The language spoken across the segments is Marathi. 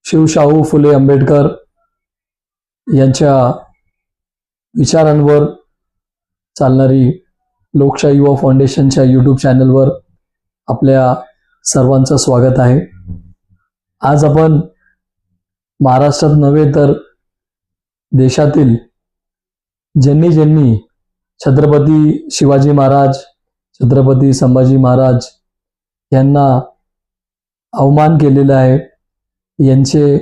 शिवशाहू फुले आंबेडकर यांच्या विचारांवर चालणारी लोकशाही युवा फाउंडेशनच्या यूट्यूब चॅनलवर आपल्या सर्वांचं स्वागत आहे. आज आपण महाराष्ट्रात नव्हे तर देशातील ज्यांनी छत्रपती शिवाजी महाराज, छत्रपती संभाजी महाराज यांना अवमान केलेला आहे, यांचे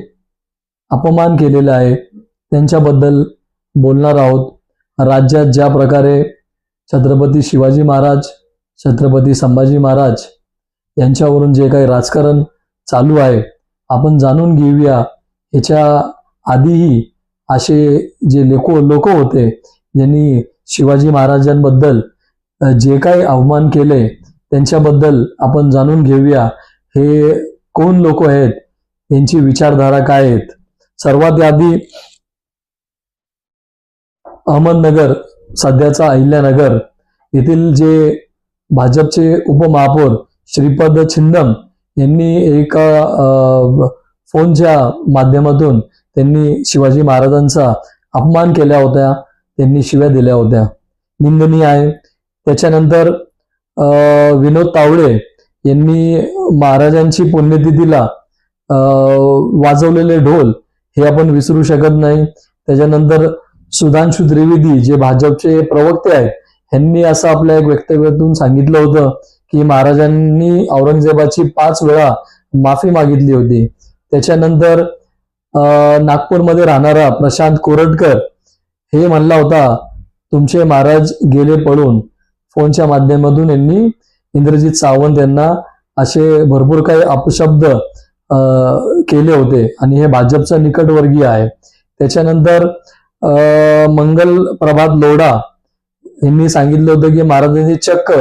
अपमान केलेला आहे, त्यांच्याबद्दल बोलणार आहोत. राज्यात ज्या प्रकारे छत्रपती शिवाजी महाराज, छत्रपती संभाजी महाराज यांच्यावरून जे काही राजकारण चालू आहे आपण जाणून घेऊया. याच्या आधीही असे जे लोक होते ज्यांनी शिवाजी महाराजांबद्दल जे काही अवमान केले त्यांच्याबद्दल आपण जाणून घेऊया. हे कोण लोक आहेत, यांची विचारधारा काय आहेत. सर्वात आधी अहमदनगर, सध्याचा अहिल्यानगर येथील जे भाजपचे उपमहापौर श्रीपद छिंदम यांनी एका फोनच्या माध्यमातून त्यांनी शिवाजी महाराजांचा अपमान केला होता, त्यांनी शिव्या दिल्या होत्या, निंदनीय आहे. त्याच्यानंतर विनोद तावडे यांनी महाराजांची पुण्यतिथीला वाजवलेले ढोल हे आपण विसरू शकत नाही. त्याच्यानंतर सुधांशु त्रिवेदी जे भाजपचे प्रवक्ते आहेत यांनी असं आपल्या एक वक्तव्यातून सांगितलं होतं की महाराजांनी औरंगजेबाची 5 वेळा माफी मागितली होती. त्याच्यानंतर नागपूरमध्ये राहणारा प्रशांत कोरटकर हे म्हणला होता तुमचे महाराज गेले पळून. फोनच्या माध्यमातून यांनी इंद्रजित सावंत यांना असे भरपूर काही अपशब्द केले होते आणि हे भाजपचा निकटवर्गीय आहे. त्याच्यानंतर मंगल प्रभात लोढा यांनी सांगितलं होतं की महाराजांनी चक्क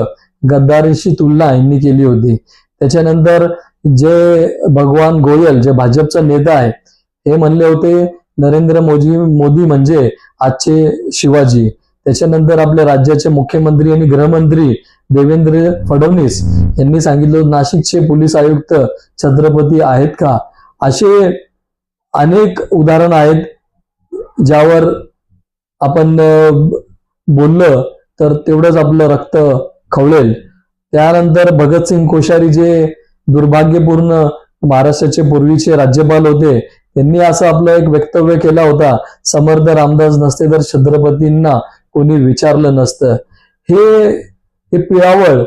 गद्दारीशी तुलना यांनी केली होती. त्याच्यानंतर जे भगवान गोयल जे भाजपचा नेता आहे हे म्हणले होते नरेंद्र मोदी म्हणजे आजचे शिवाजी. त्याच्यानंतर आपल्या राज्याचे मुख्यमंत्री आणि गृहमंत्री देवेंद्र फडणवीस यांनी सांगितलं नाशिकचे पोलीस आयुक्त छत्रपती आहेत का. असे अनेक उदाहरण आहेत ज्यावर आपण बोललं तर तेवढंच आपलं रक्त खवळेल. त्यानंतर भगतसिंग कोश्यारी जे दुर्भाग्यपूर्ण महाराष्ट्राचे पूर्वीचे राज्यपाल होते त्यांनी असं आपलं एक वक्तव्य केला होता समर्थ रामदास नसते तर छत्रपतींना कोणी विचारलं नसतं. हे पिळावळ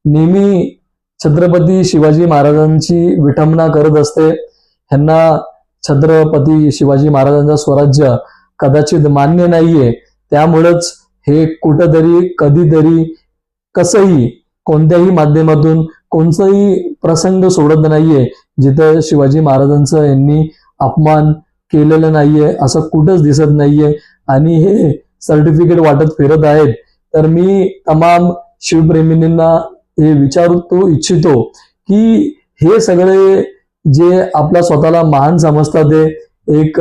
नेहमी छत्रपती शिवाजी महाराजांची विटंबना करत असते. ह्यांना छत्रपती शिवाजी महाराजांचं स्वराज्य कदाचित मान्य नाहीये. त्यामुळेच हे कुठंतरी कधीतरी कसंही कोणत्याही माध्यमातून कोणताही प्रसंग सोडत नाहीये जिथं शिवाजी महाराजांचं यांनी अपमान केलेलं नाहीये, असं कुठंच दिसत नाहीये. आणि हे सर्टिफिकेट वाटत फिरत आहेत. तर मी तमाम शिवप्रेमींना हे विचारू इच्छितो की हे सगळे जे आपल्या स्वतःला महान समजतात ते एक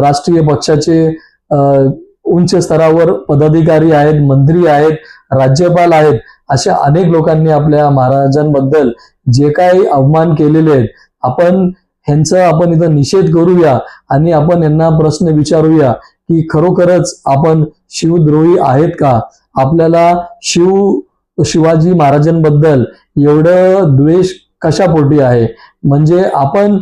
राष्ट्रीय पक्षाचे उंच स्तरावर पदाधिकारी आहेत, मंत्री आहेत, राज्यपाल आहेत, अशा अनेक लोकांनी आपल्या महाराजांबद्दल जे काही अवमान केलेले आहेत आपण इथं निषेध करूया आणि आपण यांना प्रश्न विचारूया की खरोखरच आपण शिवद्रोही आहेत का. आपल्याला शिवाजी महाराजांबद्दल एवढं द्वेष कशापोटी आहे. म्हणजे आपण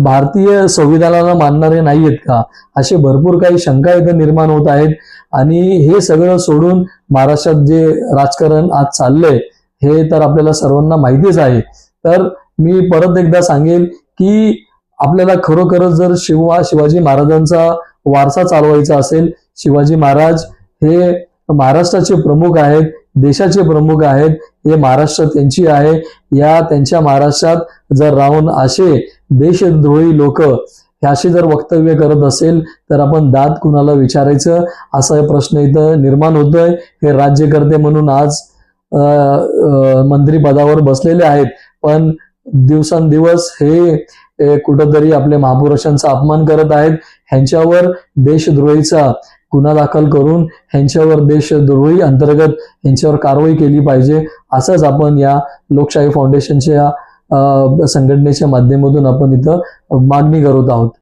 भारतीय संविधानाला मानणारे नाहीयेत का. असे भरपूर काही शंका इथं निर्माण होत आहेत. आणि हे सगळं सोडून महाराष्ट्रात जे राजकारण आज चाललंय हे तर आपल्याला सर्वांना माहितीच आहे. तर मी परत एकदा सांगेल की आपल्याला खरोखरच जर शिवाजी महाराजांचा वारसा चालवायचा असेल, शिवाजी महाराज हे महाराष्ट्राचे प्रमुख आहेत, देशाचे प्रमुख आहेत. हे महाराष्ट्र त्यांची आहे. या त्यांच्या महाराष्ट्रात जर राहून असे देशद्रोही लोक अशी जर वक्तव्य करत असेल तर आपण दाद कुणाला विचारायचं असा प्रश्न इथं निर्माण होतोय. हे राज्यकर्ते म्हणून आज मंत्रिपदावर बसलेले आहेत पण दिवसांदिवस हे कुठंतरी आपल्या महापुरुषांचा अपमान करत आहेत. ह्यांच्यावर देशद्रोहीचा गुन्हा दाखल करून ह्यांच्यावर देशद्रोही अंतर्गत ह्यांच्यावर कारवाई केली पाहिजे. असंच आपण या लोकशाही फाउंडेशनच्या संघटनेच्या माध्यमातून आपण इथं मागणी करत आहोत.